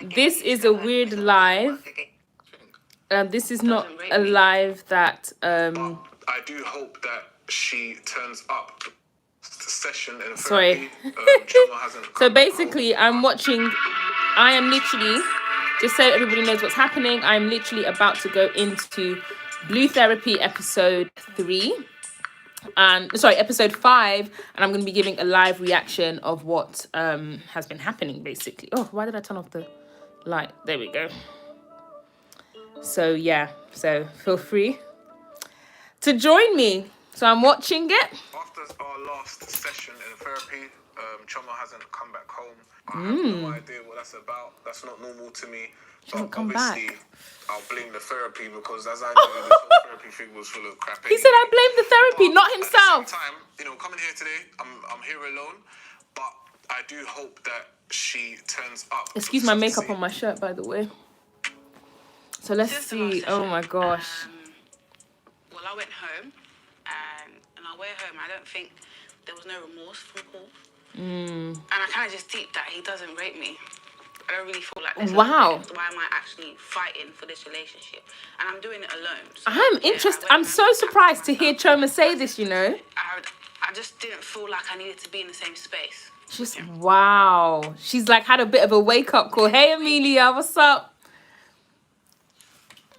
This is a weird live. This is not a live that. I do hope that she turns up session in Sorry. So basically, I'm watching. I am literally, just so everybody knows what's happening, I'm literally about to go into Blue Therapy episode 3. Episode 5, and I'm going to be giving a live reaction of what has been happening, basically. Oh, why did I turn off the light? There we go. So, yeah. So, feel free to join me. So, I'm watching it. After our last session in therapy, Choma hasn't come back home. I have no idea what that's about. That's not normal to me. She hasn't come back. I'll blame the therapy because as I know, this whole therapy thing was full of crap. He said I blame the therapy, not himself. At the same time, coming here today, I'm here alone, but I do hope that she turns up. Excuse my makeup on my shirt, by the way. So let's see. Oh my gosh. Well, I went home, and on our way home, I don't think there was no remorse from Paul. And I kind of just deep that he doesn't rate me. I don't really feel like this. Wow. Why am I actually fighting for this relationship? And I'm doing it alone. So, I'm interested. I'm so surprised to hear Choma say this, I just didn't feel like I needed to be in the same space. Wow. She's like had a bit of a wake up call. Hey, Amelia, what's up?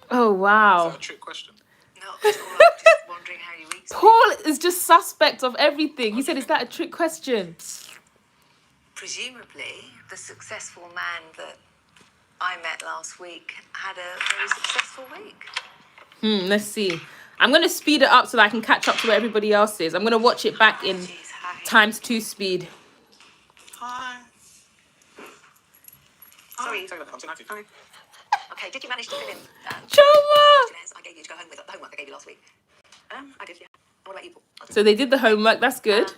Oh, wow. Is that a trick question? No, it's all right. Just wondering how you reached Paul is just suspect of everything. He said, is that a trick question? Presumably, the successful man that I met last week had a very successful week. Let's see. I'm going to speed it up so that I can catch up to where everybody else is. I'm going to watch it back in ×2 speed. Hi. Sorry. Hi. Okay, did you manage to fill in Choma! I gave you to go home with the homework I gave you last week? I did, yeah. What about you, Paul? So they did the homework. That's good.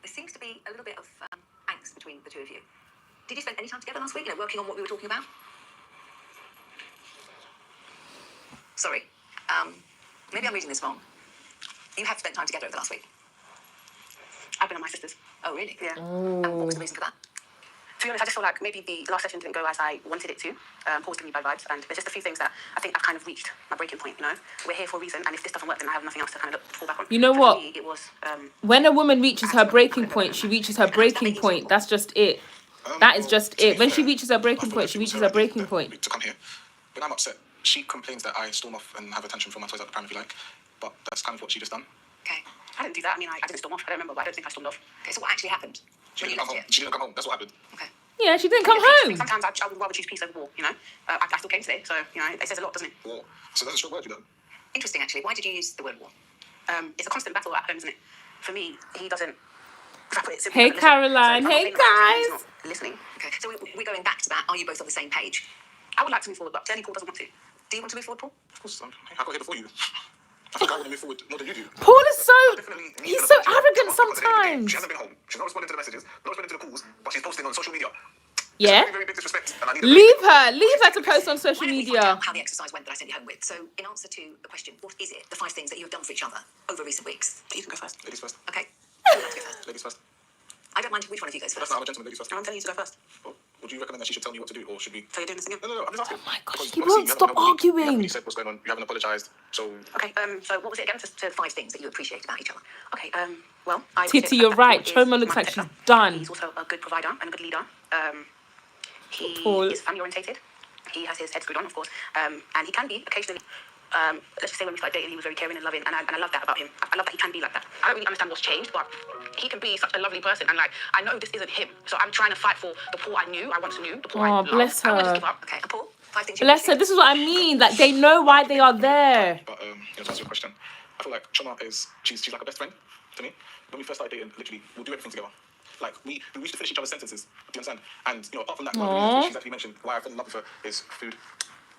There seems to be a little bit of angst between the two of you. Did you spend any time together last week, working on what we were talking about? Sorry. Maybe I'm reading this wrong. You have spent time together over the last week. I've been at my sister's. Oh, really? Yeah. And what was the reason for that? To be honest, I just feel like maybe the last session didn't go as I wanted it to. Paul's giving me bad vibes, and there's just a few things that I think I've kind of reached my breaking point, We're here for a reason, and if this doesn't work, then I have nothing else to kind of fall back on. You know what? For me, it was, when a woman reaches her breaking point, she reaches her breaking point. That's just it. That is just it. When she reaches her breaking point, she reaches her breaking point. To come here, when I'm upset, she complains that I storm off and have a tantrum for my toys at the pram, if you like. But that's kind of what she just done. Okay. I didn't do that. I mean, I didn't storm off. I don't remember, but I don't think I stormed off. Okay, so what actually happened? She didn't come home. That's what happened. Okay. Yeah, she didn't come home. Sometimes I would rather choose peace over war, I still came today, so, it says a lot, doesn't it? War. So that's a short word, Interesting, actually. Why did you use the word war? It's a constant battle at home, isn't it? For me, he doesn't... Hey, Caroline. Hey, guys. Listening. Okay, so we're going back to that. Are you both on the same page? I would like to move forward, but clearly Paul doesn't want to. Do you want to move forward, Paul? Of course, I got here before you. I think I want to move forward more than you do. Paul is he's so arrogant sometimes. She hasn't been home. She's not responding to the messages, not responding to the calls, but she's posting on social media. Yeah. Very, very big disrespect. And I need Leave her to post on social media. Find out how the exercise went that I sent you home with. So, in answer to the question, what is it, the 5 things that you have done for each other over recent weeks? You can go first. Ladies first. Okay. Who would like to go first? Ladies first. I don't mind which one of you goes first. I'm a gentleman, ladies first. I'm telling you to go first. Well, would you recommend that she should tell me what to do, or should we... So you're doing this again? No, I'm just asking. Oh my gosh, Because he obviously won't you stop haven't helped me. You arguing. haven't really said what's going on. You haven't apologised, so... Okay, so what was it again? To 5 things that you appreciate about each other. Okay, well... I Titi, you're right. Choma looks like she's done. He's also a good provider and a good leader. He Paul. is family orientated. He has his head screwed on, of course. And he can be occasionally... let's just say when we started dating, he was very caring and loving, and I love that about him. I love that he can be like that. I don't really understand what's changed, but he can be such a lovely person, and I know this isn't him, so I'm trying to fight for the Paul I knew, I once knew, the Paul I loved. Bless her. I don't want to give up. Okay, Paul, 5 things you Bless her. This is what I mean. Like, they know why they are there. But, to answer your question, I feel like Choma she's like a best friend to me. When we first started dating, literally, we'll do everything together. Like, we used to finish each other's sentences. Do you understand? And, apart from that, one of the reasons she's actually mentioned why I fell in love with her is food.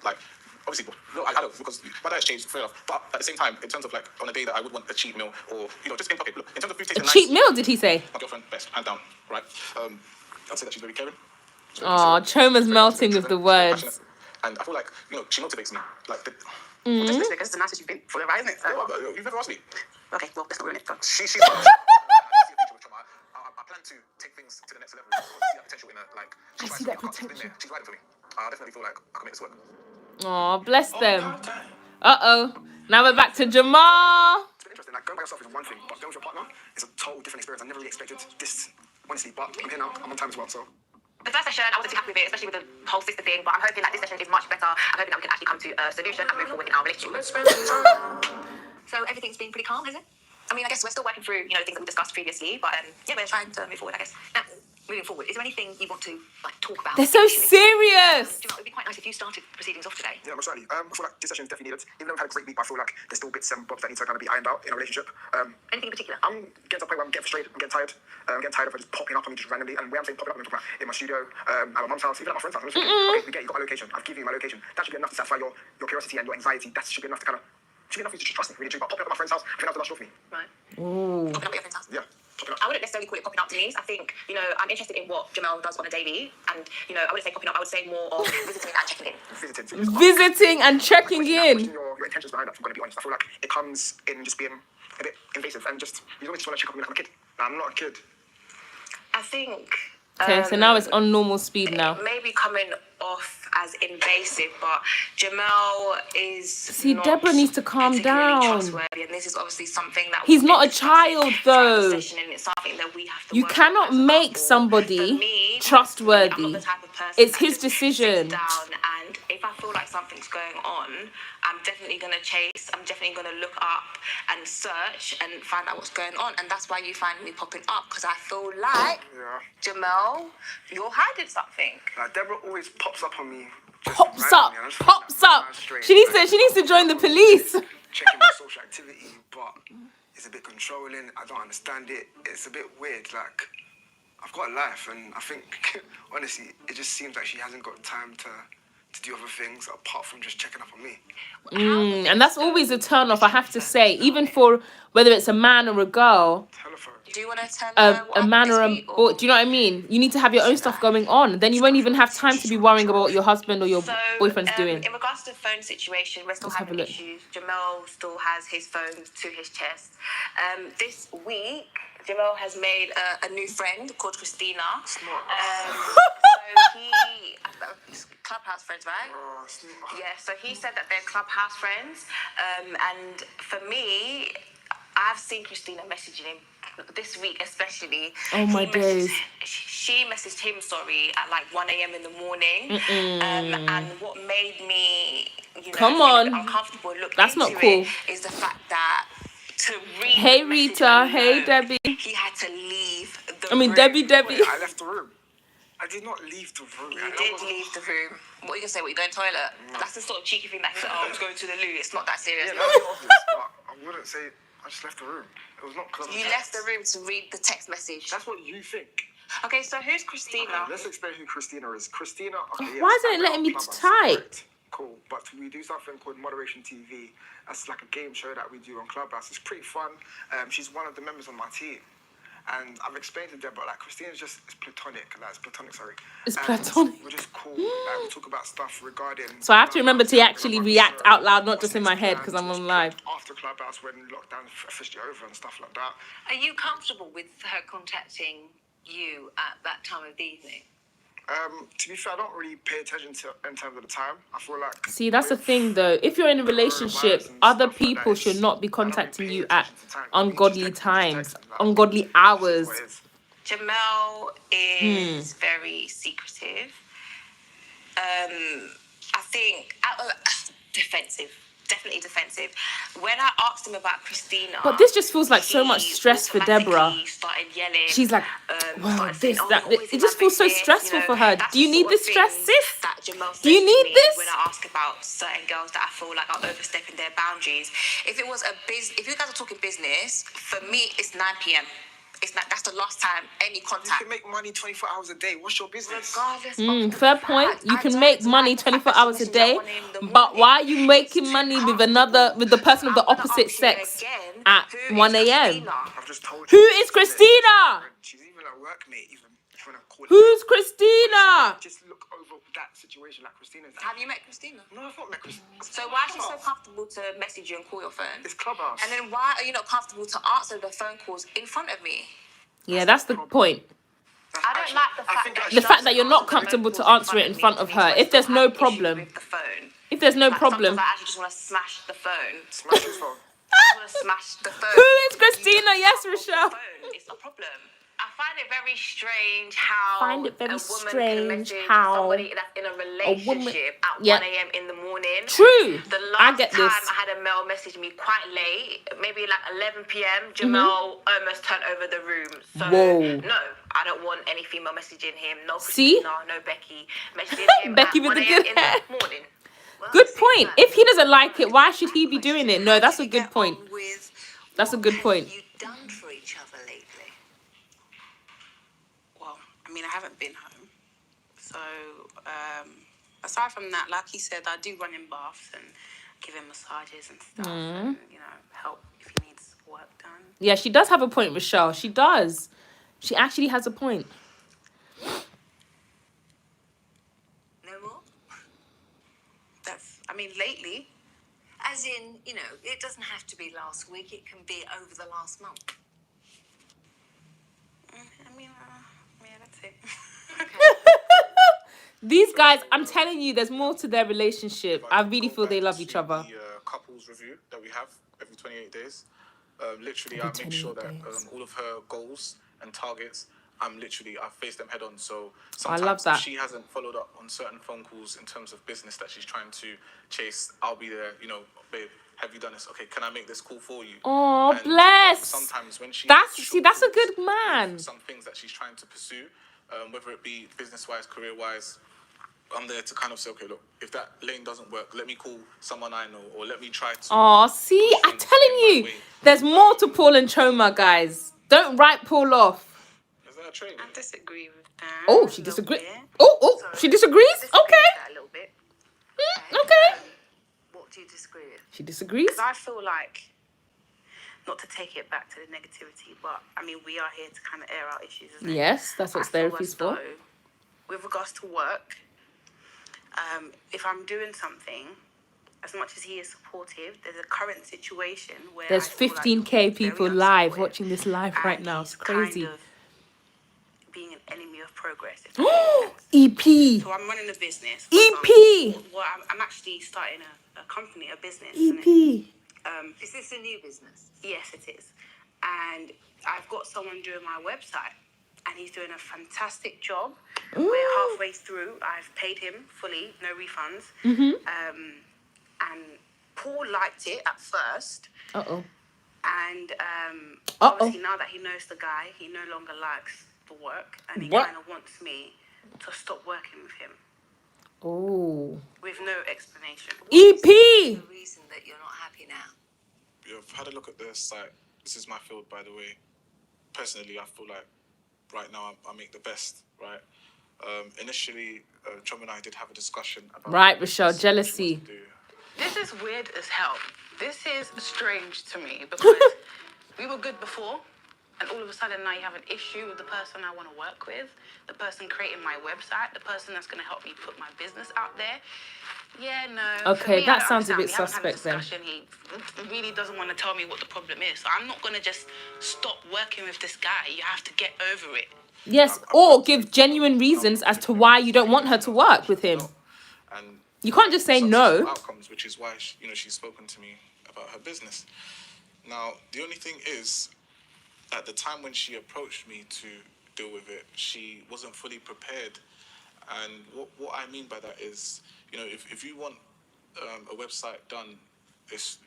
Like, obviously, no, I don't, because my diet's changed, fair enough. But at the same time, in terms of, like, on a day that I would want a cheat meal, or, just in pocket, look, in terms of food tasting nice... Cheat meal, did he say? My girlfriend, best, hand down, right? I'd say that she's very caring. Oh, Choma's melting with the words. And I feel like, she motivates me. Like, Just listen, because it's the nicest you've been for the ride, isn't it? you've never asked me. Okay, well, let's not ruin it. Go. She's I plan to take things to the next level. I see that potential in her. Like, I see that potential. She's riding for me. I definitely feel like I can make this work. Oh, bless them. Now we're back to Jamal. It's been interesting. Like, going by yourself is one thing, but going with your partner is a total different experience. I never really expected this, honestly, but I'm here now. I'm on time as well, so. The first session, I wasn't too happy with it, especially with the whole sister thing, but I'm hoping that this session is much better. I'm hoping that we can actually come to a solution and move forward in our relationship. So everything's been pretty calm, has it? I mean, I guess we're still working through, things that we discussed previously, but yeah, we're trying to move forward, I guess. Now, moving forward, is there anything you want to talk about? They're so serious. It would be quite nice if you started proceedings off today. Yeah, most certainly. I feel like this session is definitely needed. Even though we've had a great week, I feel like there's still bits and bobs that need to kind of be ironed out in a relationship. Anything in particular? I'm getting to a point where I'm getting frustrated, I'm getting tired. I'm getting tired of her just popping up on me just randomly. And when I'm saying popping up, I'm talking about in my studio, at my mum's house, even at my friend's house. I'm just thinking, okay, we get you got my location. I've given you my location. That should be enough to satisfy your curiosity and your anxiety. That should be enough to should be enough for you to just trust me, really. But popping up at my friend's house, I think that's the last straw for me. Right. Ooh. Popping up at your friend's house? Yeah. I wouldn't necessarily call it popping up, Denise. I think, I'm interested in what Jamal does on a daily. And, I wouldn't say popping up, I would say more of visiting and checking in. Visiting and checking in. Your intentions behind that, if I'm going to be honest. I feel like it comes in just being a bit invasive and just, you always just want to check up on me like I'm a kid. Nah, I'm not a kid. I think... Okay, so now it's on normal speed now. Maybe coming off as invasive, but Jamal is. See, not Deborah needs to calm particularly down. trustworthy, and this is obviously something that He's we've not been a child, discussing throughout the though. session, and it's something that we have to You work cannot on as a make couple. somebody For me, trustworthy. I'm not the type of person It's that his just decision. sits down, and if I feel like something's going on, I'm definitely going to chase. I'm definitely going to look up and search and find out what's going on, and that's why you find me popping up, because I feel like Jamal, you're hiding something. Like, Deborah always pops up on me. Pops up. She needs to join the police. Checking my social activity, but it's a bit controlling. I don't understand it. It's a bit weird. Like, I've got a life, and I think, honestly, it just seems like she hasn't got time to do other things apart from just checking up on me. And that's always a turn off, I have to say, even for whether it's a man or a girl. Telephone. Do you want to tell her A man or a boy, do you know what I mean? You need to have your own stuff going on. Then you won't even have time to be worrying about what your husband or your boyfriend's doing. In regards to the phone situation, we're still having issues. Jamal still has his phone to his chest. This week, Jamal has made a new friend called Christina. So he... Clubhouse friends, right? Yeah, so he said that they're Clubhouse friends. And for me, I've seen Christina messaging him this week, especially. Oh my days. She messaged him, at like 1 a.m. in the morning. And what made me, Come on. uncomfortable looking That's into not cool. it is the fact that to read Hey the message Rita, hey alone, Debbie. he had to leave the room. Debbie. Wait, I left the room. I did not leave the room. You did leave the room. What are you going to say? What, you going to the toilet? That's the sort of cheeky thing that he's like, I was going to the loo. It's not that serious. Yeah, that's obvious, but I wouldn't say I just left the room. It was not because You left the room to read the text message. That's what you think. Okay, so who's Christina? Okay, let's explain who Christina is. Christina... Okay, yes, Why isn't it letting me type? Cool, but we do something called Moderation TV. That's like a game show that we do on Clubhouse. It's pretty fun. She's one of the members on my team. And I've explained to Deborah, like, Christina's just, it's platonic. It's platonic. We're just cool. We talk about stuff regarding... So I have to remember to actually react out loud, not just in my head, because I'm on live. After Clubhouse, when lockdown officially over and stuff like that. Are you comfortable with her contacting you at that time of the evening? To be fair, I don't really pay attention to in terms of the time. I feel like... See, that's the thing, though. If you're in a relationship, other people should not be contacting you at ungodly times, ungodly hours. Jamal is very secretive. I think... defensive. Definitely defensive. When I asked him about Christina... But this just feels like so much stress for Deborah. Started yelling. She's like, well, this, that. It just feels so stressful for her. Do you need this stress, sis? Do you need this? When I ask about certain girls that I feel like are overstepping their boundaries. If it was if you guys are talking business, for me, it's 9 p.m. That's the last time any contact. You can make money 24 hours a day. What's your business? Regardless Fair point. You can make money 24 hours a day, but why are you making money with the person of the opposite sex at 1 a.m.? I've just told you. Who is Christina? She's even a workmate, even if you want to call it. Who's Christina? Just look over that situation like Christina's. Have you met Christina? No, I've not met Christina. So why is she so comfortable to message you and call your phone? It's Clubhouse. And then why are you not comfortable to answer the phone calls in front of me? Yeah, that's the point. I don't like the fact that The fact that you're not comfortable to answer it in front of her. If there's no problem. with the phone. If there's no Like, problem. sometimes I actually just want to smash the phone. Smash the phone. I just want to smash the phone. Who is Christina? Yes, Rochelle. It's a problem. I find it very strange how Find it very a woman strange can message how somebody that's in a relationship at Yep. 1 a.m. in the morning. True. The I last get time this. I had a male message me quite late, maybe like 11 p.m., Jamal almost turned over the room. So, Whoa. no, I don't want any female messaging him. No See? Christina, no Becky. Messaging him Becky at with 1 the a.m. good in hair. the morning. Well, Good see, point. man, If he doesn't like it, why should he be doing it? No, that's how a do you good get point. on with That's a what good have point. you done for each other lately? Well, I mean, I haven't been home. So, aside from that, like he said, I do run in baths and give him massages and stuff and, help if he needs work done. Yeah, she does have a point, Rochelle. She does. She actually has a point. No more? Lately, As in, it doesn't have to be last week. It can be over the last month. yeah, that's it. These guys, I'm telling you, there's more to their relationship. I really feel they love each other. The couples review that we have every 28 days. Literally, Every I make sure 28 that days. all of her goals and targets, I face them head on. So I sometimes love that. if she hasn't followed up on certain phone calls in terms of business that she's trying to chase, I'll be there, babe, have you done this? Okay, can I make this call for you? Oh, And, bless. sometimes when she That's has a shortfalls good man. with some things that she's trying to pursue, whether it be business-wise, career-wise, I'm there to kind of say, okay, look, if that lane doesn't work, let me call someone I know, or let me try to. Oh, see, I'm telling you, there's more to Paul and Choma, guys. Don't write Paul off. Is that a training? I disagree with that. Oh, she a little disagrees. bit. Oh, she disagrees? I disagree Okay. with that a little bit. Okay. What do you disagree with? She disagrees? Because I feel like, not to take it back to the negativity, but we are here to kind of air out issues, isn't it? Yes, that's what I feel therapy's as for. though, with regards to work, if I'm doing something, as much as he is supportive, there's a current situation where There's I feel like 15K he's people very live unsupportive watching this live right and now. It's he's crazy. kind of being an enemy of progress. If that makes sense. EP. So I'm running a business. EP. Well, I'm actually starting a company, a business. EP. Is this a new business? Yes, it is. And I've got someone doing my website, and he's doing a fantastic job. Ooh. We're halfway through. I've paid him fully, no refunds. And Paul liked it at first. Uh-oh. And obviously now that he knows the guy, he no longer likes the work, and he kind of wants me to stop working with him Oh. with no explanation. EP. The reason that you're not happy now? I've had a look at the site. This is my field, by the way. Personally, I feel like right now I make the best, right? Initially, Chom and I did have a discussion about... Right, Rochelle, jealousy. This is weird as hell. This is strange to me because we were good before, and all of a sudden now you have an issue with the person I want to work with, the person creating my website, the person that's going to help me put my business out there. Yeah, no. Okay, me, that I sounds a understand. bit We haven't had a suspect then. discussion. He really doesn't want to tell me what the problem is. So I'm not going to just stop working with this guy. You have to get over it. Yes, or give genuine reasons as to why you don't want her to work with him. And You can't just say no. outcomes, which is why she's spoken to me about her business. Now, the only thing is, at the time when she approached me to deal with it, she wasn't fully prepared. And what I mean by that is, if you want a website done,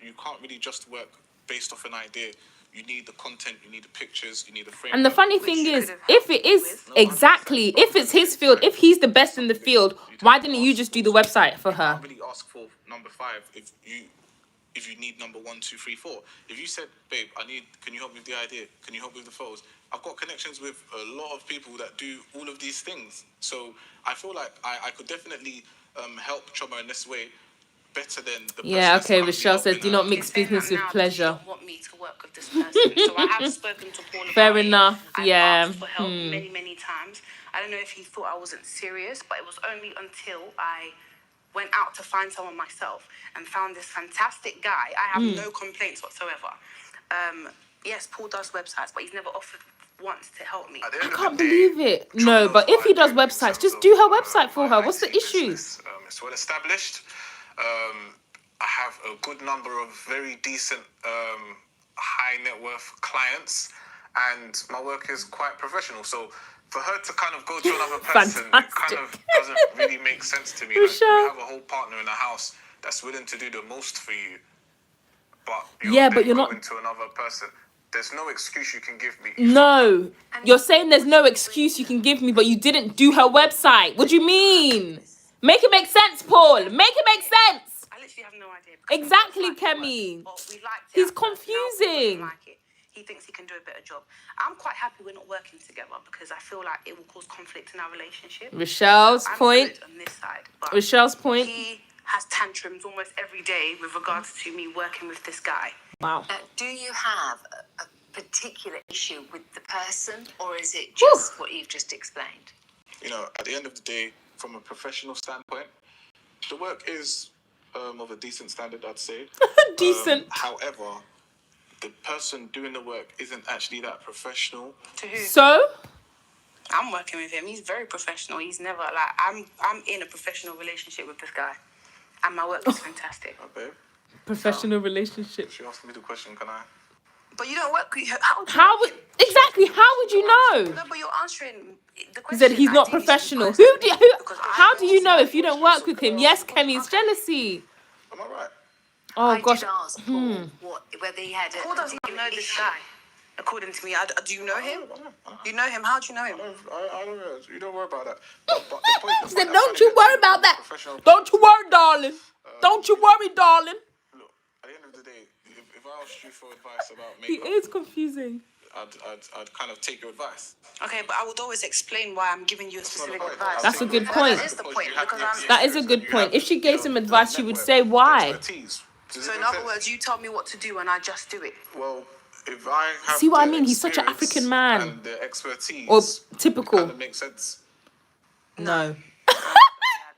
you can't really just work based off an idea. You need the content, you need the pictures, you need the framework. And the funny thing is, if it is exactly, if it's his field, if he's the best in the field, why didn't you just do the website for her? You can't really ask for number 5 if you need number 1, 2, 3, 4. If you said, babe, can you help me with the idea? Can you help me with the photos? I've got connections with a lot of people that do all of these things. So I feel like I could definitely help Choma in this way better than the person. Yeah, okay, Rochelle says, do not mix business with pleasure. You don't want me to work with this person. So I have spoken to Paul about Fair it. enough, I've yeah. asked for help many, many times. I don't know if he thought I wasn't serious, but it was only until I went out to find someone myself and found this fantastic guy. I have no complaints whatsoever. Yes, Paul does websites, but he's never offered wants to help me. At the end I of can't the day, believe it. Choma No, knows but if what he I does do in websites, terms just of, do her website for her. my What's the IT issue? business. It's well established. I have a good number of very decent, high net worth clients, and my work is quite professional. So for her to kind of go to another person, it kind of doesn't really make sense to me. Like, we have a whole partner in the house that's willing to do the most for you, but you're going to another person. There's no excuse you can give me. No. You're saying there's no excuse you can give me, but you didn't do her website. What do you mean? Make it make sense, Paul. Make it make sense. I literally have no idea. Exactly, Kemi. He's confusing. He thinks he can do a better job. I'm quite happy we're not working together because I feel like it will cause conflict in our relationship. Rochelle's point. I'm good on this side, but Rochelle's point. he has tantrums almost every day with regards to me working with this guy. Wow. Do you have a particular issue with the person, or is it just what you've just explained? You know, at the end of the day, from a professional standpoint, the work is of a decent standard, I'd say. Decent. However, the person doing the work isn't actually that professional. To who? So? I'm working with him. He's very professional. He's never like I'm in a professional relationship with this guy, and my work is fantastic. Okay. Professional relationship. She asked me the question, can I? But you don't work with How would you know? No, but you're answering the He question. said he's not professional. How do you know if you don't work with him? Yes, Kemi, it's jealousy. Am I right? Oh I gosh. did ask Paul whether he had Paul does not know this guy. According to me, do you know him? You know him? How do you know him? I don't know. You don't worry about that. But the point, He said, "Don't you worry about that. Don't you worry, darling. Don't you worry, darling." Look, at the end of the day, if I asked you for advice about He makeup, is confusing. I'd kind of take your advice. Okay, but I would always explain why I'm giving you a specific point. advice. That's a good point. That is the point, because That is a good point. If she gave some advice, she would say why. So in other words, you tell me what to do and I just do it. Well, if I have See what I the mean? He's such an experience African man. and the expertise, Or it typical. kind of makes sense. No. That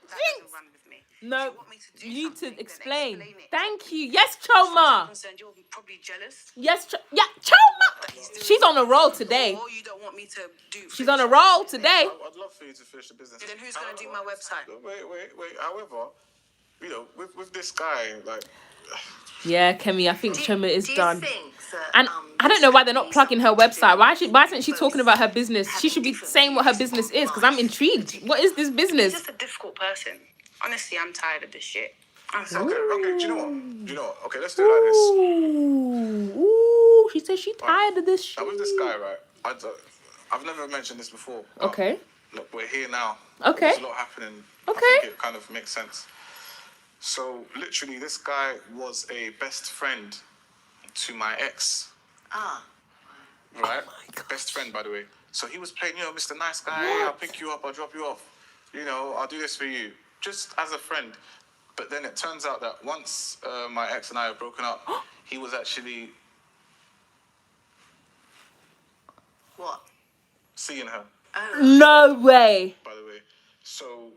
doesn't run with me. No. If you want me to do You need to something, then explain. it. Thank you. Yes, As far as I'm Choma. concerned, you're probably jealous. Yes, Choma. She's on a roll today. Or you don't want me to do. She's on a roll today. I'd love for you to finish the business. Then who's going to do my website? Wait. However, you know, with this guy, like. Yeah, Kemi, I think Choma is done. Think that, And I don't know why they're not plugging her website. Why isn't she talking about her business? She should be saying what her business is, because I'm intrigued. What is this He's business? just a difficult person. Honestly, I'm tired of this shit. I'm so Okay, do you know what? Okay, let's do it like this. Ooh, she says she's tired of this shit. Now with this guy, right? I've never mentioned this before. Okay. Look, we're here now. Okay. There's a lot happening. Okay. I think it kind of makes sense. So literally, this guy was a best friend to my ex. Right? Best friend, by the way. So he was playing, Mr. Nice Guy. Hey, I'll pick you up, I'll drop you off. I'll do this for you, just as a friend. But then it turns out that once my ex and I have broken up, he was actually seeing her. No way. By the way, so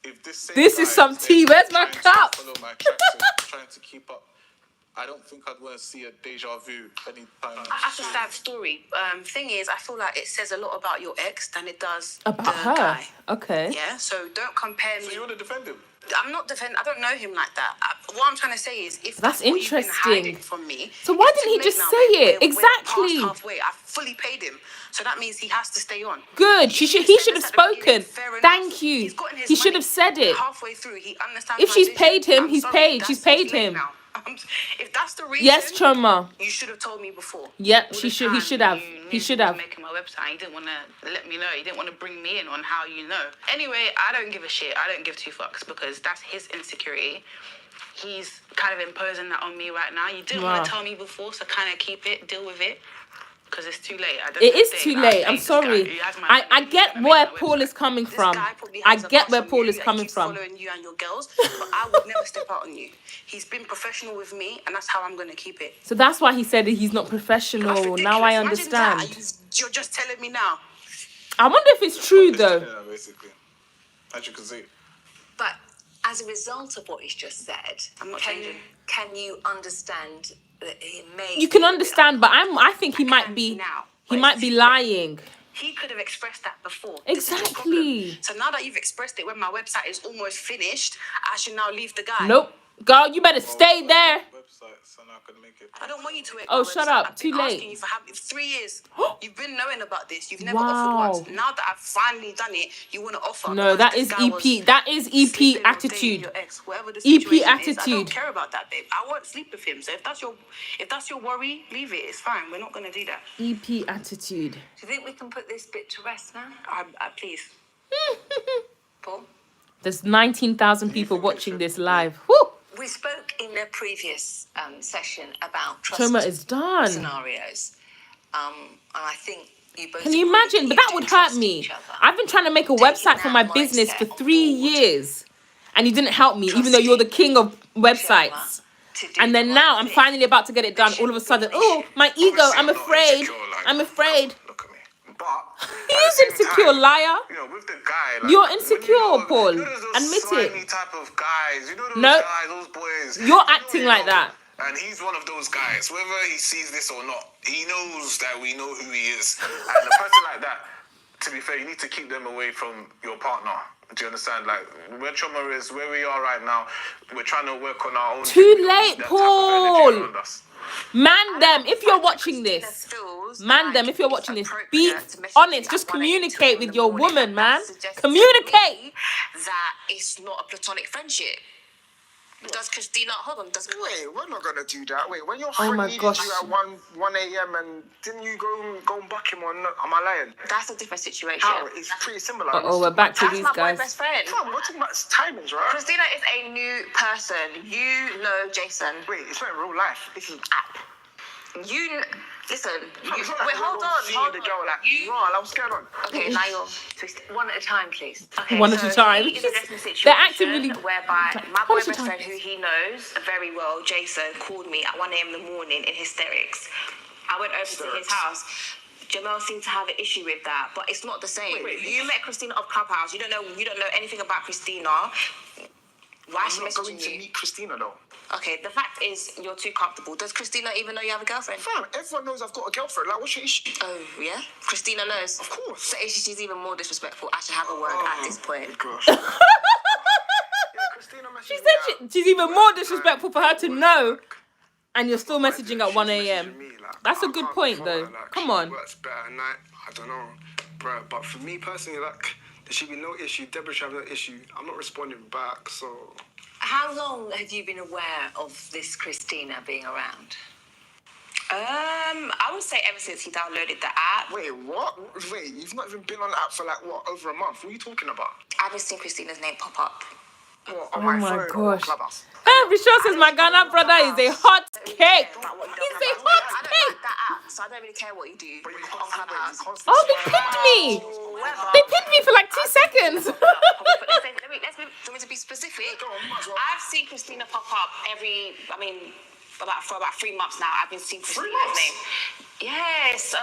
if this This is some tea. Where's my cup? Follow my tracks and trying to keep up. I don't think I'd want to see a deja vu anytime That's a sad story. Thing is, I feel like it says a lot about your ex than it does About the her. guy. Okay. Yeah, so don't compare me. So you want to defend him? I'm not defending. I don't know him like that. What I'm trying to say is, if That's that's what you've been interesting. hiding from me, So why it's didn't he too just late now, say babe. it? We're Exactly. past halfway. I fully paid him, so that means he has to stay on. Good. He should have said this at the spoken. beginning, fair enough. Thank you. He's gotten his He should money have said it. halfway through. He understands. If my she's vision. paid him, I'm he's sorry, paid. that's- She's paid it's late him. now. If that's the reason, Yes, Choma. you should have told me before. Yep, All he the should. He time should have. you knew He should was have. making my website. He didn't want to let me know. He didn't want to bring me in on how you know. Anyway, I don't give a shit. I don't give two fucks because that's his insecurity. He's kind of imposing that on me right now. You didn't want Wow. to tell me before, so kind of keep it, deal with it. Because it's too late. It is too late. I'm sorry. I get where Paul is coming from. I get where Paul is coming from. Following you and your girls, but I would never step out on you. He's been professional with me, and that's how I'm going to keep it. So that's why he said that he's not professional. That's Now I ridiculous. Imagine that. understand. You're just telling me now. I wonder if it's true though. Yeah, basically. As you can see. But as a result of what he's just said, I'm not changing. Can you understand that he may... You can understand, but I think he might be. Now. He might be lying. He could have expressed that before. Exactly. So now that you've expressed it when my website is almost finished, I should now leave the guy. Nope. Girl, you better stay there. Website, so now I can make it. I don't want you to. Oh, shut up. Too late. Asking you for 3 years. You've been knowing about this. You've never Wow. offered once. Now that I've finally done it, you want to offer. No, because that this is guy was EP. That is EP sleeping or dating attitude. your ex, whatever the EP situation is. I attitude. don't care about that, babe. I won't sleep with him. So if that's your worry, leave it. It's fine. We're not gonna do that. EP attitude. Do you think we can put this bit to rest now? Please. Paul? There's 19,000 people watching this live. Woo! We spoke in a previous session about trust Choma is done. scenarios. And I think you both Can you agree imagine? But that do would hurt trust me. each other. I've been trying to make a website for my that business for mindset on 3 board. years. And you didn't help me, even though you're the king of websites. To do And then the now right I'm thing. finally about to get it done. All of a sudden, oh, my ego, I'm afraid. I'm afraid. Look at me. But He's insecure, liar. you know, with the guy, like, You're when insecure, Paul. there's those Admit slimy it. type of guys. You know those No. guys, those boys. You're You know, acting like that. And he's one of those guys. Whether he sees this or not, he knows that we know who he is. And a person like that, to be fair, you need to keep them away from your partner. Do you understand? Like, where Choma is, where we are right now, we're trying to work on our own. Too thing. late, That type of Paul. energy around us. Man them, if you're watching Christina this. feels Man like them, if you're it's watching this. Be appropriate to message honest. you Just at 1 a.m. communicate with in the your morning, woman, and man. that suggests to Communicate. me that it's not a platonic friendship. Does Christina? Hold on. Does Wait, we're not gonna do that. Wait, when your Oh friend my needed gosh. you at 1 a.m. and didn't you go and buck him or not? Am I lying? that's a different situation? How? It's pretty similar. Uh-oh, we're back to That's these my boy guys. best friend. Fam, we're talking about timings, right? Christina is a new person. You know Jason. Wait, it's not real life. This is an app. Listen. It's not like Wait, hold we're on. seeing the girl like, "Rah, what's going on?" Okay, now you're One at a time, please. okay, One at a time. He is addressing a situation They're acting really- whereby my One boy at a best time. friend, who he knows very well, Jason, called me at 1 a.m. in the morning in hysterics. I went over to his Hysterics. house. Jamel seemed to have an issue with that, but it's not the same. You met Christina off Clubhouse. You don't know anything about Christina. Why is she I'm not going messaging to you? meet Christina though. Okay, the fact is you're too comfortable. Does Christina even know you have a girlfriend? Fam, everyone knows I've got a girlfriend. Like, what's your issue? Oh, yeah? Christina knows. Of course. So if she's even more disrespectful, I should have a word at this point. Gosh. Yeah, Christina messaged She me said at she's even more disrespectful for her to know. And you're still messaging at 1 She's a.m. messaging me, like, That's a I good can't point, fault though. her, like, Come she on. works better at night. I don't know, bro. But for me personally, like, there should be no issue. Deborah should have no issue. I'm not responding back, so. How long have you been aware of this Christina being around? I would say ever since he downloaded the app, Wait, what? Wait, you've not even been on the app for like what, over a month? What are you talking about? I've been seeing Christina's name pop up. What, on Oh my my phone or on gosh. Clubhouse? Vishal says my Ghana brother is a hot cake. He's He's a hot I don't cake. like that app, so I don't really care what you do But you on can't Clubhouse. Oh, they pinned me. They pinned me for like 2 seconds. But let's move to be specific. Go on, might as well. I've seen Christina pop up for about 3 months now. I've been seeing 3 Christina's months? name. Yes,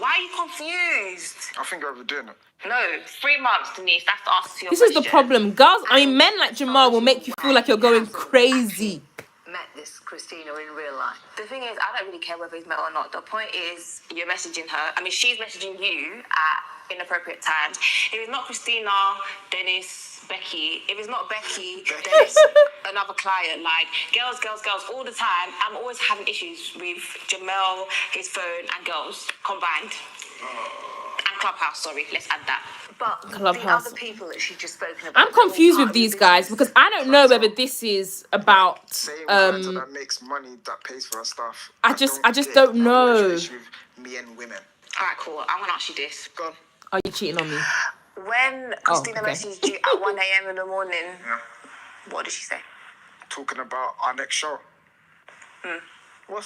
why are you confused? I think you're overdoing it. No, 3 months, Denise. That's the answer to your This is the question. problem. Girls, men like Jamal will make you feel like you're going crazy. Met this Christina in real life. The thing is, I don't really care whether he's met or not. The point is, you're messaging her. I mean, she's messaging you at inappropriate times. If it's not Christina, then it's Becky. If it's not Becky, then it's another client. Like, girls, all the time. I'm always having issues with Jamel, his phone, and girls combined. And Clubhouse, sorry, let's add that. But Clubhouse. the other people that she's just spoken about. I'm confused with these guys because I don't know whether this is about Same character that makes money, that pays for her stuff. I just get don't it. I've got know. an issue with me and women. All right, cool. I want to ask you this. Go on. Are you cheating on me? When Christina okay. messaged you at 1 a.m. in the morning, Yeah. what did she say? Talking about our next show. You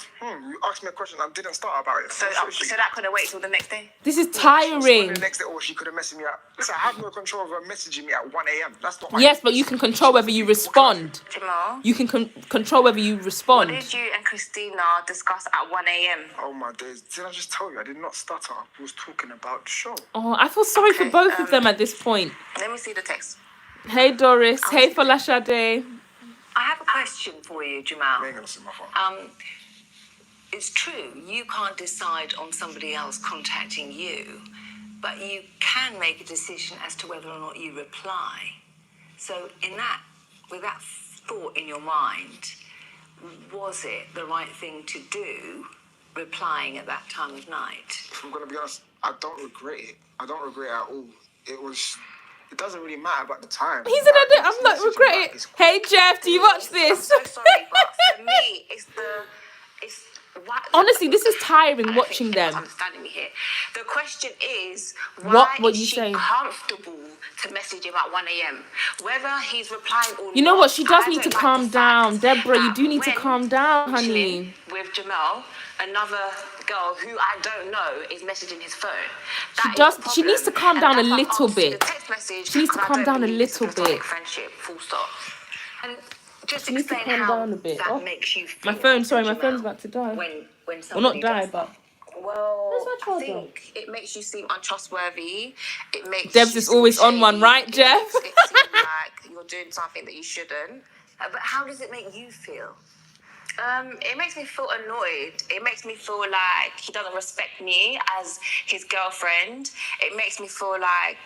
asked me a question and didn't start about it. So that could have waited till the next day? This is The tiring. next day, or she could have messaged me at. Listen, I have no control of her messaging me at 1 a.m. That's not my. Yes, but you can control whether you respond. Jamal, You can control whether you what respond. did you and Christina discuss at 1 a.m.? Oh my days! Did I just tell you? I did not stutter. I was talking about the show. Oh, I feel sorry for Okay, both of them at this point. Let me see the text. Hey Doris. Hey Falashade. I have a question for you, Jamal. I ain't gonna see my phone. it's true, you can't decide on somebody else contacting you, but you can make a decision as to whether or not you reply. So with that thought in your mind, was it the right thing to do, replying at that time of night? If I'm going to be honest, I don't regret it. I don't regret it at all. It doesn't really matter about the time. He said, I'm not regretting it. Hey, Jeff, do you watch this? I'm so sorry, but for me, Honestly, this is tiring watching them. Understanding me here. The question is, What why is you she saying? comfortable to message him at 1 a.m.? Whether he's replying or not. You know what? She does I need to don't like calm the down. fact Deborah, you that do need to when calm down, I'm chilling honey. with Jamel, another girl who I don't know is messaging his phone. She needs to calm down a little bit. She needs to calm down a little bit. Friendship, full stop. And just She needs to explain calm how down a bit. that Oh, makes you feel. my phone's Jamel, about to die. When Well, somebody not die, does but... that. Well, Where's my I charger? think it makes you seem untrustworthy. It makes Debs you is seem always on one, shady. right, Jeff? It makes it seem like you're doing something that you shouldn't. But how does it make you feel? It makes me feel annoyed. It makes me feel like he doesn't respect me as his girlfriend. It makes me feel like,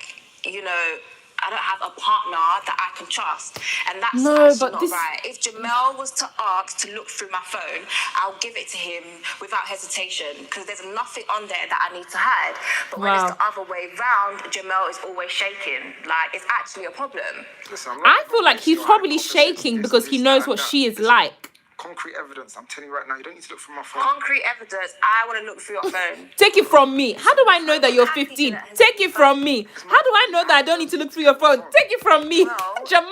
I don't have a partner that I can trust. And that's not right. If Jamel was to ask to look through my phone, I'll give it to him without hesitation because there's nothing on there that I need to hide. But when it's the other way round, Jamel is always shaking. Like, it's actually a problem. Listen, I feel like he's probably shaking because he knows what she is like. Concrete evidence, I'm telling you right now, you don't need to look through my phone. Concrete evidence, I want to look through your phone. Take it from me. How do I know that you're 15? Take it from me. How do I know that I don't need to look through your phone? Take it from me. Jamal!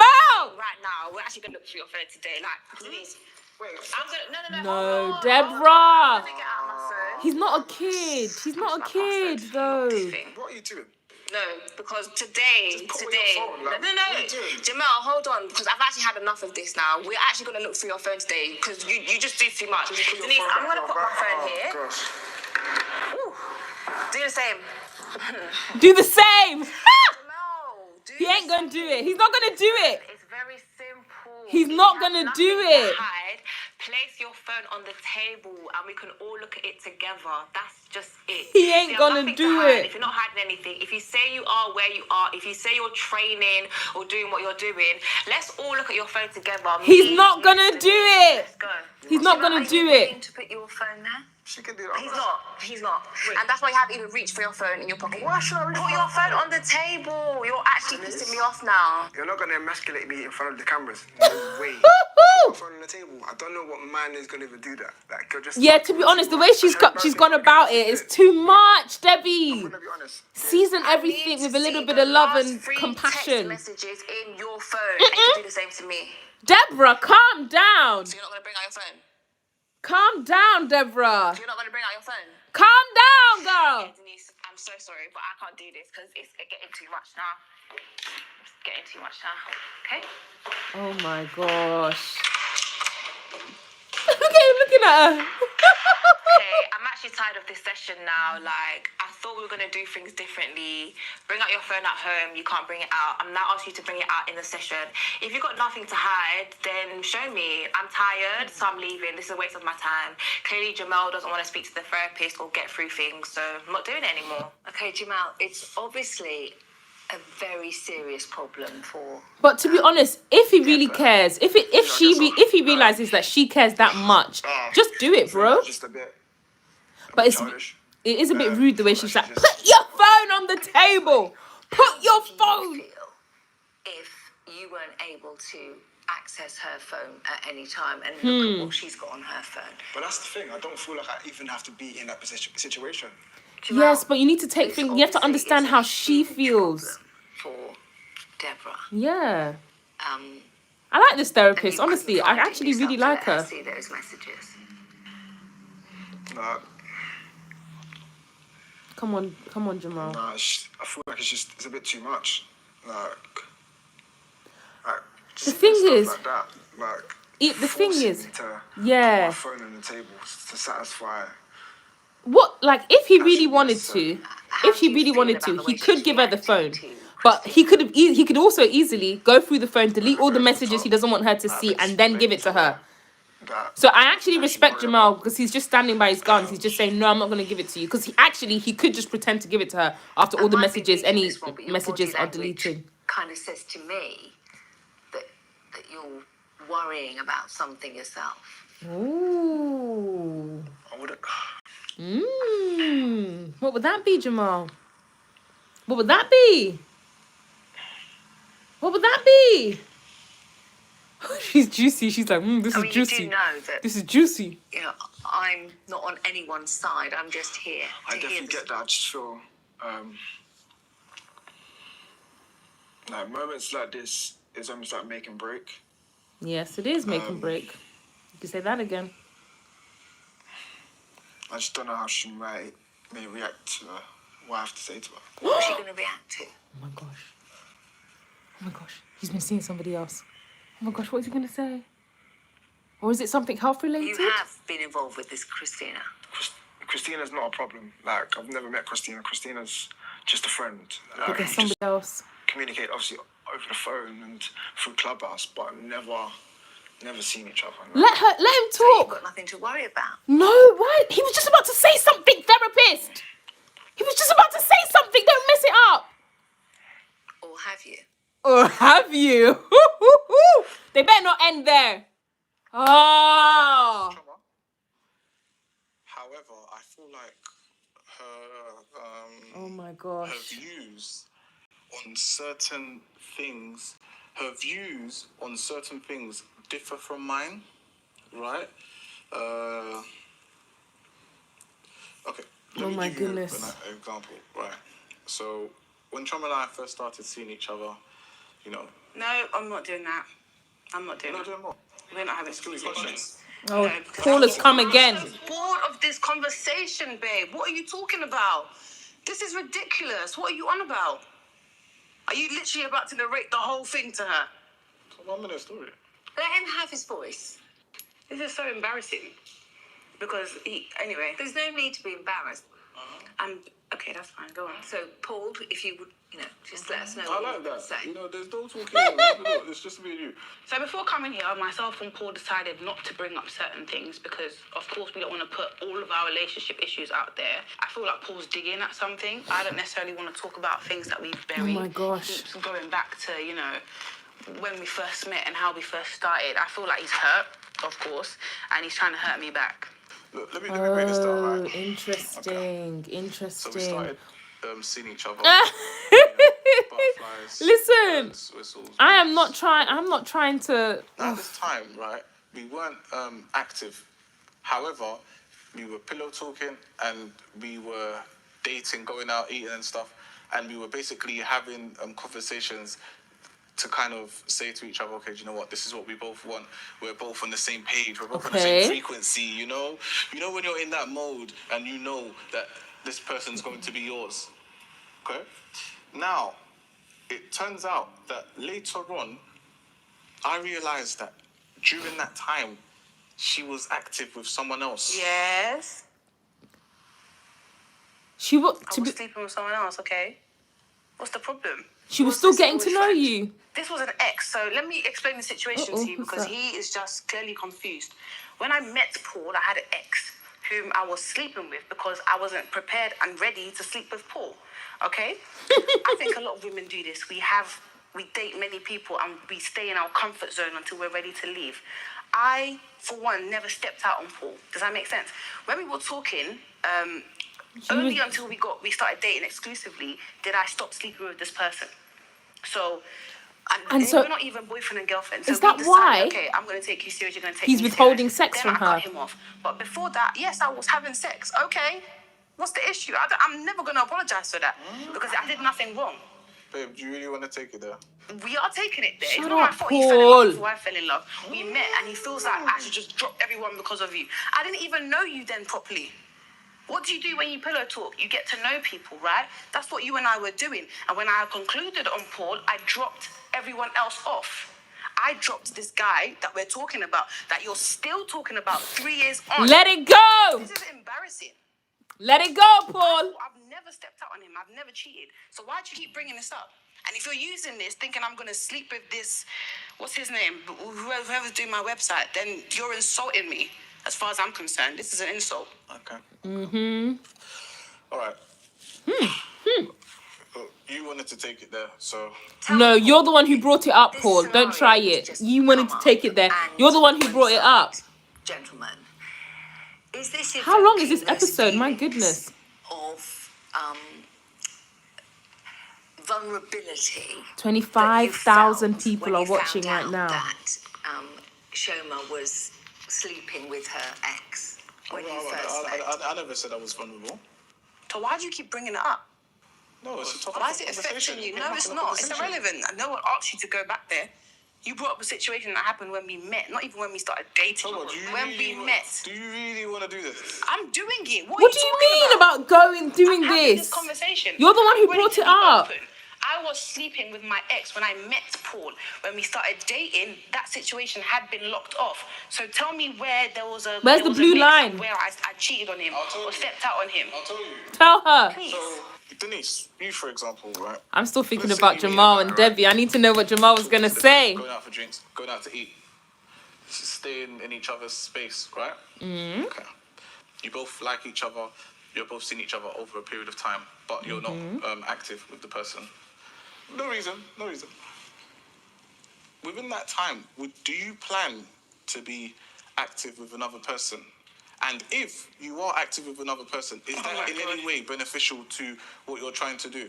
Right now, we're actually going to look through your phone today. Like, please. Wait, I'm going to... No, hold on. Deborah. I'm going to get out my phone. He's not a kid. He's not a kid, though. what are you doing? No, because today, Just put it on your phone, like, no, what are you doing? Jamel, hold on, because I've actually had enough of this now. We're actually going to look through your phone today, because you just do too much. Just put your Denise, phone I'm going to back put my phone on. here. Gosh. Ooh. Do the same. Do the same. Jamel, He ain't going to do it. He's not going to do it. It's very simple. He's not going to do it. Place your phone on the table and we can all look at it together. That's just it. He ain't gonna do it. If you're not hiding anything, if you say you are where you are, if you say you're training or doing what you're doing, let's all look at your phone together. He's not gonna do it. Let's go. He's not gonna do it. To put your phone there? She can do that. He's not. And that's why you haven't even reached for your phone in your pocket. Why should I reach Put your phone on the table. You're actually pissing me off now. You're not going to emasculate me in front of the cameras. No way. Put my phone on the table. I don't know what man is going to even do that. Like, you're just... Yeah, to be honest, the way she's gone about it is too much, Debbie. I'm going to be honest. Season everything with a little bit of love and compassion. Text messages in your phone and you do the same to me. Deborah, calm down. So you're not going to bring out your phone? Calm down, Deborah. So you're not going to bring out your phone? Calm down, girl. Yeah, Denise, I'm so sorry, but I can't do this because it's getting too much now. It's getting too much now. Okay? Oh my gosh. Look at him looking at her. Okay, I'm actually tired of this session now. Like, I thought we were going to do things differently. Bring out your phone at home. You can't bring it out. I'm now asking you to bring it out in the session. If you've got nothing to hide, then show me. I'm tired, so I'm leaving. This is a waste of my time. Clearly, Jamel doesn't want to speak to the therapist or get through things, so I'm not doing it anymore. Okay, Jamal, it's obviously a very serious problem for... But to be honest, if he really cares, if he realizes that she cares that much, just do it, bro. Just a bit. But it is a bit rude the way she's like, put your phone on the table. Put your phone. If you weren't able to access her phone at any time and look at what she's got on her phone. But that's the thing. I don't feel like I even have to be in that situation. Jamal, Yes, but you need to take things. You have to obviously understand is a how she huge feels. problem for Deborah. Yeah. I like this therapist. And you Honestly, couldn't I find actually yourself really to like let her. see those messages. Nah, Come on, Jamal. I feel like it's a bit too much. The thing is, like that. Like, the thing is, forcing me to yeah. put my phone on the table to satisfy. What, like, if he really Actually, wanted yes, to, How if do he you really feel wanted about to, the he way could she's give her the phone. reacting to But he could also easily go through the phone, delete all the messages he doesn't want her to see, and then give it to her. that. So I actually that respect worry Jamal about. because he's just standing by his guns. He's just saying, no, I'm not going to give it to you. Because he could just pretend to give it to her after all the I might be messages, reading any this wrong, but your messages body are language deleted. kind of says to me that you're worrying about something yourself. Ooh. I wouldn't. What would that be, Jamal? What would that be? What would that be? She's juicy. She's like, this is You juicy. do know that, This is juicy. you know, I'm not on anyone's side. I'm just here. I definitely get that. I just feel like moments like this is almost like make and break. Yes, it is make and break. You can say that again. I just don't know how she may react to what I have to say to her. What's she going to react to? Oh my gosh. Oh my gosh. He's been seeing somebody else. Oh my gosh, what is he going to say? Or is it something health related? You have been involved with this Christina. Christina's not a problem. Like, I've never met Christina. Christina's just a friend. But Like, there's we somebody just else. communicate, obviously, over the phone and through Clubhouse, but never seen each other. No. Let him So you've talk. got nothing to worry about. No, what? He was just about to say something, therapist. He was just about to say something. Don't mess it up. Or have you? Or have you? They better not end there. Oh. However, I feel like her Oh my her gosh. views on certain things, differ from mine, right? Okay. Let me my give you goodness. an example, right? So when Chum and I first started seeing each other, you know. No, I'm not doing that. I'm not doing Not that. doing what? We're not having conversations. Oh, No, because Paul has come again. I'm so bored of this conversation, babe. What are you talking about? This is ridiculous. What are you on about? Are you literally about to narrate the whole thing to her? It's a 1 minute story. Let him have his voice. This is so embarrassing. Because anyway, There's no need to be embarrassed. okay, that's fine. Go on. So, Paul, if you would, just let us know I what like you would that. say. You know, there's no talking. It's just me and you. So before coming here, myself and Paul decided not to bring up certain things because, of course, we don't want to put all of our relationship issues out there. I feel like Paul's digging at something. I don't necessarily want to talk about things that we've buried. Oh my gosh. He keeps going back to, when we first met and how we first started. I feel like he's hurt, of course, and he's trying to hurt me back. Look, let me break this down, Oh, right? interesting. So we Interesting. started seeing each other. Butterflies, Listen, birds, whistles. I'm not trying to. At this time, right, we weren't active. However, we were pillow talking and we were dating, going out, eating and stuff. And we were basically having conversations to kind of say to each other, okay, do you know what? This is what we both want. We're both on the same page. We're both on the same frequency, You know when you're in that mode and you know that this person's going to be yours. Okay? Now, it turns out that later on, I realized that during that time, she was active with someone else. Yes. She was I was sleeping with someone else, okay? What's the problem? She was still getting to know you. This was an ex, so let me explain the situation to you who's because that? he is just clearly confused. When I met Paul, I had an ex whom I was sleeping with because I wasn't prepared and ready to sleep with Paul, okay? I think a lot of women do this. We date many people and we stay in our comfort zone until we're ready to leave. I, for one, never stepped out on Paul. Does that make sense? When we were talking, only until we started dating exclusively did I stop sleeping with this person. So, and so we're not even boyfriend and girlfriend. So is that we decided, why okay, I'm going to take you serious, you're going to take he's me withholding serious. sex Then from I her? cut him off. But before that, yes, I was having sex. Okay, what's the issue? I'm never going to apologize for that because I did nothing wrong. Babe, do you really want to take it there? We are taking it there. Shut it's not my up, fault he fell in love Paul. before I fell in love. We met and he feels like I should just drop everyone because of you. I didn't even know you then properly. What do you do when you pillow talk? You get to know people, right? That's what you and I were doing. And when I concluded on Paul, I dropped everyone else off. I dropped this guy that we're talking about, that you're still talking about 3 years on. Let it go. This is embarrassing. Let it go, Paul. I've never stepped out on him. I've never cheated. So why do you keep bringing this up? And if you're using this thinking I'm going to sleep with this, what's his name? Whoever's doing my website, then you're insulting me. As far as I'm concerned, this is an insult. Okay. Mm-hmm. All right. You wanted to take it there, so... No, you're the one who brought it up, Paul. Don't try it. You wanted to take it there. You're the one who brought it up. Gentlemen, is this How long is this evoking those episode? My feelings goodness. of vulnerability. 25,000 that you people felt are when you watching found right out now. That Shoma was sleeping with her ex when you first met? I never said I was vulnerable. So why do you keep bringing it up? No, it's a topic Why of is it conversation. affecting you? We're No, having it's a not. It's conversation. irrelevant. No one asked you to go back there. You brought up a situation that happened when we met, not even when we started dating. Hold on, When we met. Do you really want to do this? I'm doing it. What What are do you talking mean about going doing I'm having this? this conversation. You're the one who I'm ready brought to it be up. open. I was sleeping with my ex when I met Paul. When we started dating, that situation had been locked off. So tell me where there was a... Where's the blue line? Where I cheated on him or stepped out on him. I'll tell you. Tell her. Please. So, Denise, you, for example, right? I'm still thinking Let's about say you meet Jamal a and guy, right? Debbie. I need to know what Jamal was going to say. Going out for drinks, going out to eat. Staying in each other's space, right? Mm. Okay. You both like each other. You're both seeing each other over a period of time, but you're not active with the person. No reason. Within that time, do you plan to be active with another person? And if you are active with another person, is that in any way beneficial to what you're trying to do?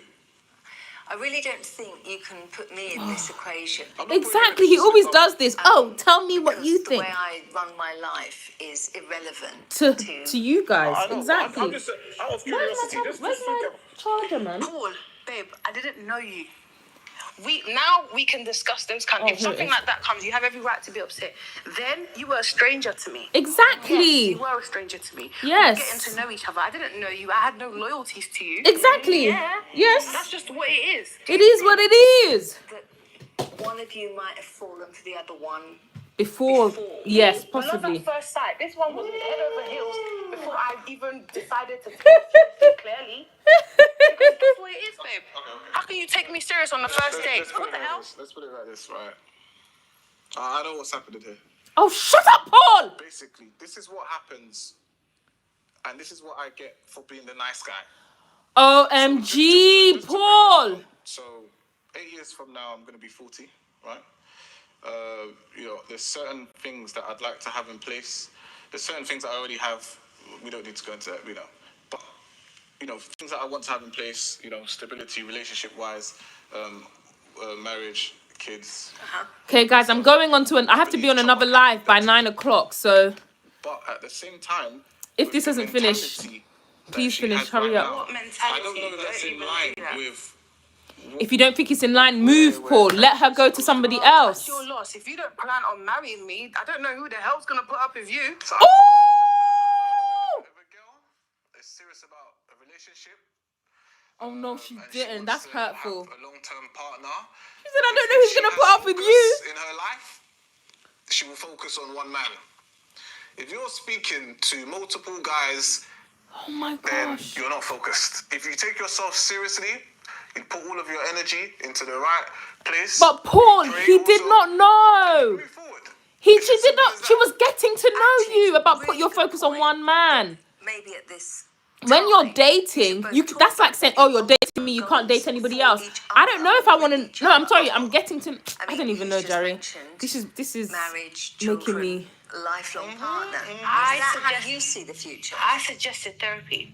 I really don't think you can put me in this equation. Exactly. He always does this. Oh, tell me what you The think. way I run my life is irrelevant To you guys. I know. Exactly. I'm just out of curiosity. Where's my charger, man? Paul, babe, I didn't know you. Now we can discuss those kind. If here it something is. like that comes, you have every right to be upset. Then you were a stranger to me. Exactly. Yes, you were a stranger to me. Yes. We were getting to know each other. I didn't know you. I had no loyalties to you. Exactly. Yeah. Yes. That's just what it is. It is what it is. that one of you might have fallen for the other one. Before. Yes, Love possibly. at first sight. This one was head over heels before I even decided to think clearly. Because that's what it is, babe. Okay. How can you take me serious on the first date? What the hell? Let's put it like this, right? I know what's happening here. Oh, shut up, Paul. Basically, this is what happens, and this is what I get for being the nice guy. OMG, Just to Paul. So, 8 years from now, I'm going to be 40, right? There's certain things that I'd like to have in place. There's certain things that I already have. We don't need to go into that, But, things that I want to have in place, stability, relationship-wise, marriage, kids. Okay, guys, I'm going on to I have to be on another live by 9 o'clock. So But at the same time, if this doesn't finish, mentality that please she finish. has Hurry right up. now, What mentality? I don't know if that's Don't in even line do that. with... if you don't think it's in line, move, Paul. Let her go to somebody That's else. your loss. If you don't plan on marrying me, I don't know who the hell's gonna put up with you. So Ooh! if a girl is serious about a relationship, Oh no, she and she didn't. wants That's to hurtful. have a long-term partner, She said, I don't know who's she gonna has put up with focus you. in her life, she will focus on one man. If you're speaking to multiple guys, Oh my then gosh. you're not focused. If you take yourself seriously, you put all of your energy into the right place. But Paul, pray he did also, not know. move forward. She It's as did simple not. as She that. was getting to know Actually, you about really put your good focus on point. one man. Maybe at this When you're time, dating, should you both that's talk like saying, "Oh, you're dating me. You can't date goals anybody for else." each I don't know if I other, want with each to. No, I'm other. sorry. I'm getting to. I mean, don't even he's know, just Jerry. mentioned This is marriage, making children, me. lifelong partner. I Is that how suggest- you see the future? I suggested therapy.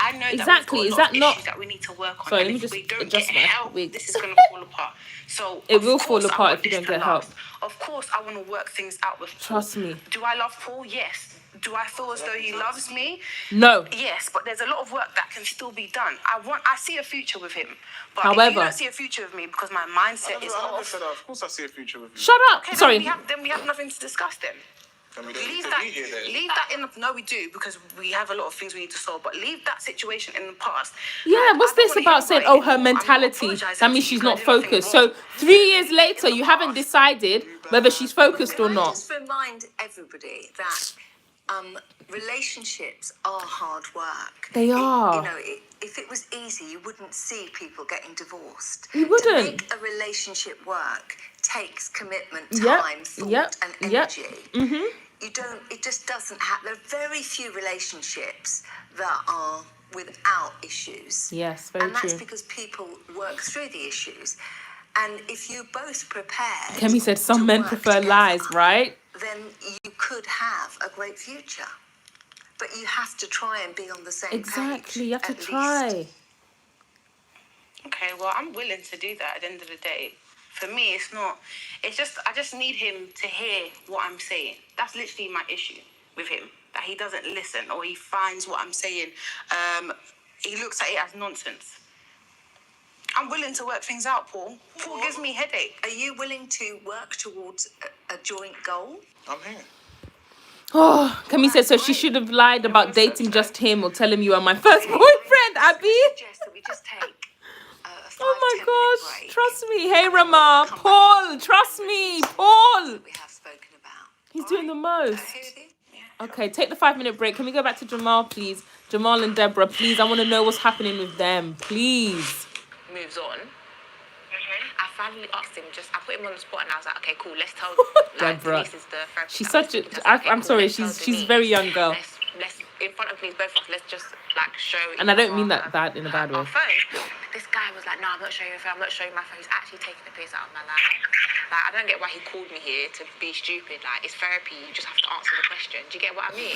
I know Exactly, that we've is got a lot that of not- issues that we need to work on. Sorry, and let me if just we don't adjust get my help, wig. this is going to fall apart. So It of will fall course I apart want if you this don't to get help. last. Of course, I want to work things out with Paul. Trust me. Do I love Paul? Yes. Do I feel as though he loves me? No. Yes, but there's a lot of work that can still be done. I see a future with him. But if However- you don't see a future with me because my mindset is I never off, said that. Of course I see a future with you. Shut up. okay, Sorry. then we have nothing to discuss then. And we don't need Leave to that. be here then. Leave that in the. No, we do because we have a lot of things we need to solve. But leave that situation in the past. Yeah, Like, what's I don't this wanna about hear saying, about oh, it her anymore. I'm not mentality? apologising That means to she's you not 'cause I did nothing focused. wrong. So 3 years later, In the you haven't past. decided whether she's focused or Can I not. just remind everybody that relationships are hard work. They are. You know, if it was easy, you wouldn't see people getting divorced. You wouldn't. To make a relationship work takes commitment, time, thought, and energy. You don't. It just doesn't happen. There are very few relationships that are without issues. Yes, very and that's true. because people work through the issues. And if you both prepared, Kemi said some men prefer lies, right? Then you could have a great future. But you have to try and be on the same page. Exactly, you have to at try. least. Okay, well, I'm willing to do that at the end of the day. For me, it's not... It's just... I just need him to hear what I'm saying. That's literally my issue with him. That he doesn't listen or he finds what I'm saying. He looks at it as nonsense. I'm willing to work things out, Paul. Paul gives me headache. Are you willing to work towards a joint goal? I'm here. Oh, Kemi said, so she should have lied about dating just him or tell him you are my first boyfriend, Abby. I suggest that we just take a 5-10 Oh my gosh, break. trust me. Hey, Rama, Paul, trust me, Paul. We have spoken about. He's doing the most. Okay with you? Yeah. Okay, take the 5-minute break. Can we go back to Jamal, please? Jamal and Deborah, please. I want to know what's happening with them, please. Moves on. I finally asked him, I put him on the spot and I was like, okay, cool, let's tell Deborah. Denise is the therapist. She's such a... I'm sorry, she's a very young girl. Let's in front of me, both of us, let's just like show. And I don't mean that bad in a bad way. Our phone. This guy was like, no, I'm not showing your phone, I'm not showing my phone. He's actually taking the piss out of my life. Like, I don't get why he called me here to be stupid. Like, it's therapy, you just have to answer the question. Do you get what I mean?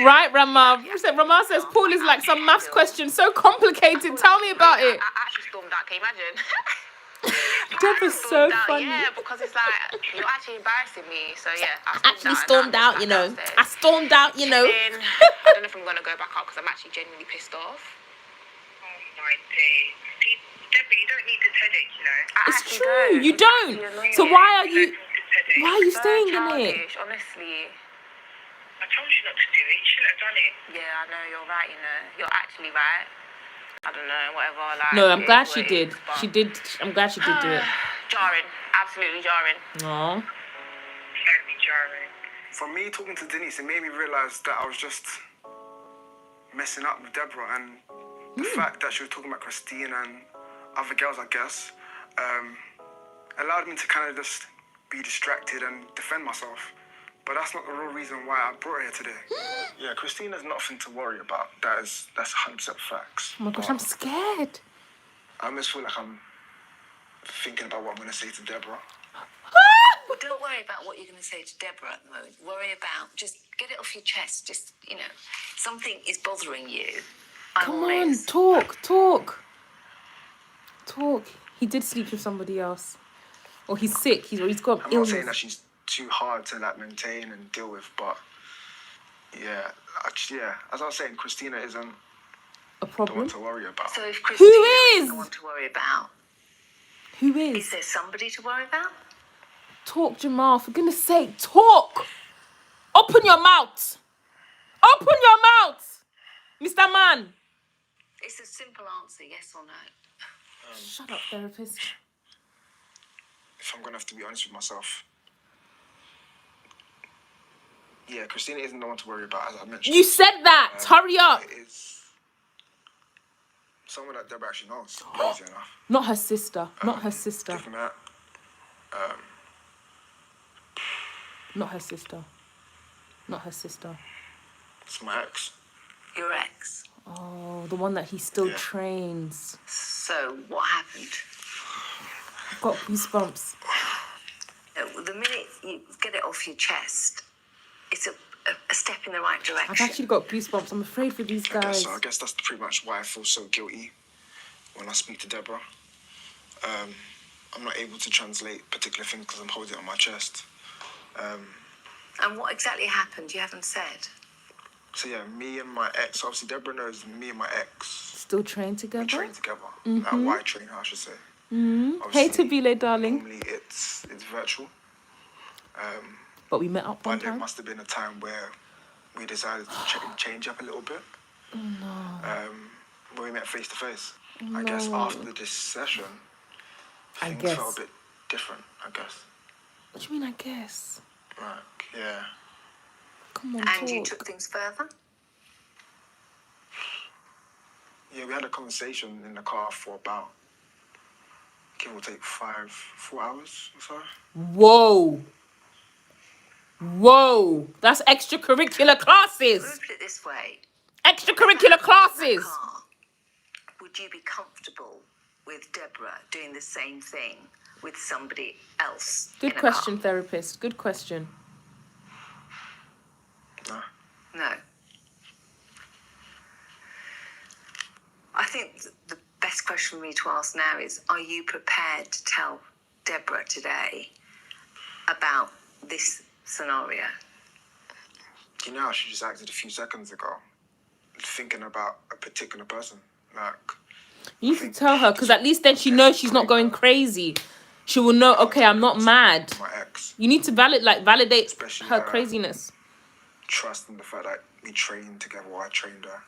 Right, Rama. Rama says Paul is like some maths question, so complicated. Tell me about it. I actually stormed out, can you imagine? Deborah's so funny. Yeah, because it's like, you're actually embarrassing me. So yeah, I actually stormed out, you know. I stormed out, you know. Then, I don't know if I'm going to go back up because I'm actually genuinely pissed off. Oh my days. See, Deborah, you don't need this headache, you know. It's true, you don't. So why are you staying in it? Honestly. I told you not to do it. You shouldn't have done it. Yeah, I know, you're right, you know. You're actually right. I don't know, whatever. Like, No, I'm glad she did. She did. I'm glad she did do it. Jarring. Absolutely jarring. Aww. Very jarring. For me, talking to Denise, it made me realise that I was just messing up with Deborah. And the fact that she was talking about Christine and other girls, I guess, allowed me to kind of just be distracted and defend myself. But that's not the real reason why I brought her here today. Yeah, Christina's nothing to worry about. That's 100% facts. Oh my gosh, I'm scared. I almost feel like I'm thinking about what I'm going to say to Deborah. Well, don't worry about what you're going to say to Deborah at the moment. Worry about, just get it off your chest. Just, you know, something is bothering you. Come on, talk. He did sleep with somebody else. Or he's sick. He's got I'm illness. not saying that she's too hard to like maintain and deal with, but yeah, as I was saying, Christina isn't A the one problem? to worry about. So if Christina is? is the one to worry about, Who is is? there somebody to worry about? Talk, Jamal. For goodness sake, talk. Open your mouth. Open your mouth, Mr. Man. It's a simple answer, yes or no. Shut up, therapist. If I'm going to have to be honest with myself, yeah, Christina isn't the one to worry about, as I mentioned. You said that. Hurry up. It is someone that Deborah actually knows, crazy enough. Not her sister. Not her sister. Given that, Not her sister. Not her sister. it's my ex. Your ex. Oh, the one that he still Yeah. trains. So what happened? Got goosebumps. The minute you get it off your chest, it's a step in the right direction. I've actually got goosebumps. I'm afraid for these guys. I guess that's pretty much why I feel so guilty when I speak to Deborah. I'm not able to translate particular things because I'm holding it on my chest. And what exactly happened? You haven't said. So yeah, me and my ex, obviously Deborah knows me and my ex, Still train together. we train together. Why train, I should say. Hey, Obviously, Tabile, darling. Normally it's virtual. But we met up one But there time. must have been a time where we decided to change up a little bit. When we met face to face. I guess after this session, things felt a bit different, I guess. What do you mean, I guess? Right, yeah. Come on, And you talk. took things further? Yeah, we had a conversation in the car for about, give or take 4 hours or so. Whoa. That's extracurricular classes. Let's put it this way. Extracurricular classes. Car, would you be comfortable with Deborah doing the same thing with somebody else? Good in a question, car? therapist. Good question. No. I think the best question for me to ask now is, are you prepared to tell Deborah today about this scenario? You know how she just acted a few seconds ago, thinking about a particular person. Like, You need to tell her, because at least then she knows she's not going crazy. She will know, okay, I'm not mad. my ex, You need to validate Especially, her craziness. trust in the fact that we trained together, or I trained her.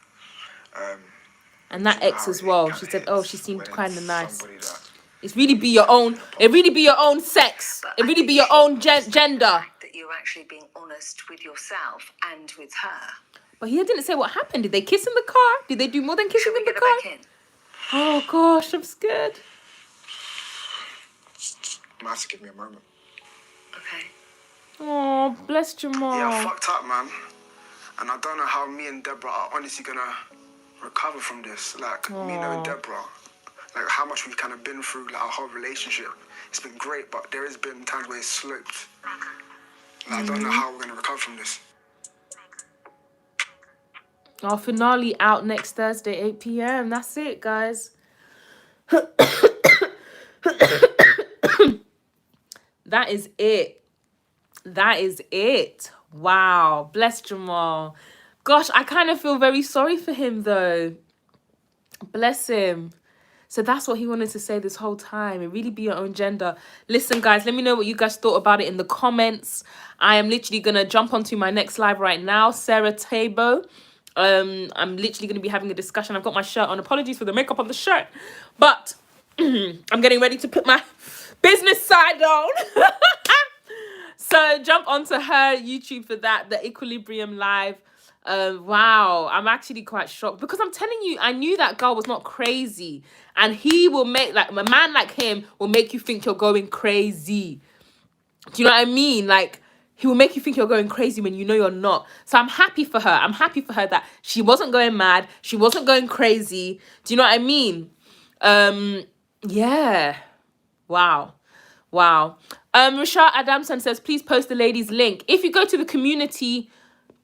And that you know ex how as it well. kinda She said, hits oh, she seemed when kind of it's nice. somebody that- It's really be your own. It really be your own sex. But It I really think be your you own should understand gender. the fact that you're actually being honest with yourself and with her. But he didn't say what happened. Did they kiss in the car? Did they do more than kissing Shall we in the get her car? back in? Oh gosh, I'm scared. Might have to give me a moment. Okay. Oh, bless Jamal. Yeah, I fucked up, man. And I don't know how me and Deborah are honestly gonna recover from this. Like, me knowing Deborah, like how much we've kind of been through, like our whole relationship. It's been great, but there has been times where it's sloped. And I don't know how we're gonna recover from this. Our finale out next Thursday, 8 p.m. That's it, guys. That is it. That is it. Wow. Bless Jamal. Gosh, I kind of feel very sorry for him, though. Bless him. So that's what he wanted to say this whole time. It really be your own gender. Listen, guys, let me know what you guys thought about it in the comments. I am literally going to jump onto my next live right now. Sarah Tabo. I'm literally going to be having a discussion. I've got my shirt on. Apologies for the makeup on the shirt. But I'm getting ready to put my business side on. So jump onto her YouTube for that. The Equilibrium Live. Wow, I'm actually quite shocked because I'm telling you, I knew that girl was not crazy, and he will make, like, a man like him will make you think you're going crazy. Do you know what I mean? Like, he will make you think you're going crazy when you know you're not. So I'm happy for her. I'm happy for her that she wasn't going mad. She wasn't going crazy. Do you know what I mean? Yeah. Wow. Rashad Adamson says, please post the lady's link. If you go to the community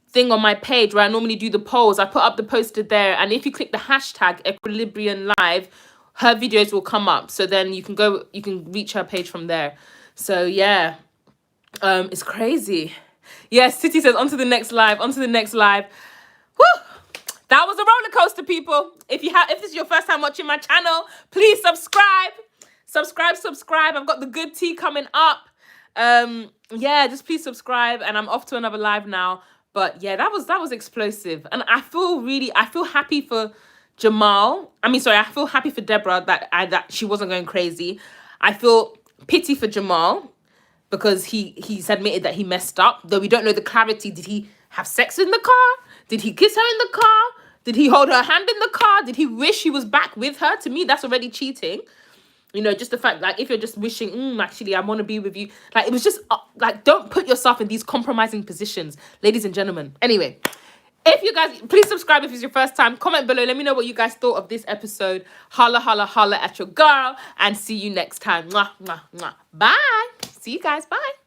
thing on my page where I normally do the polls, I put up the poster there, and if you click the hashtag Equilibrium Live, her videos will come up. So then you can reach her page from there. So yeah. It's crazy. Yes, City says on to the next live. Woo! That was a roller coaster, people. If this is your first time watching my channel, please subscribe. Subscribe. I've got the good tea coming up. Yeah, just please subscribe, and I'm off to another live now. But yeah, that was explosive. And I feel happy for Jamal. I feel happy for Deborah that she wasn't going crazy. I feel pity for Jamal, because he's admitted that he messed up, though we don't know the clarity. Did he have sex in the car? Did he kiss her in the car? Did he hold her hand in the car? Did he wish he was back with her? To me, that's already cheating. You know, just the fact, like, if you're just wishing, actually, I want to be with you. Like, it was just, don't put yourself in these compromising positions, ladies and gentlemen. Anyway, if you guys, please subscribe if it's your first time. Comment below. Let me know what you guys thought of this episode. Holla, holla, holla at your girl. And see you next time. Mwah, mwah, mwah. Bye. See you guys. Bye.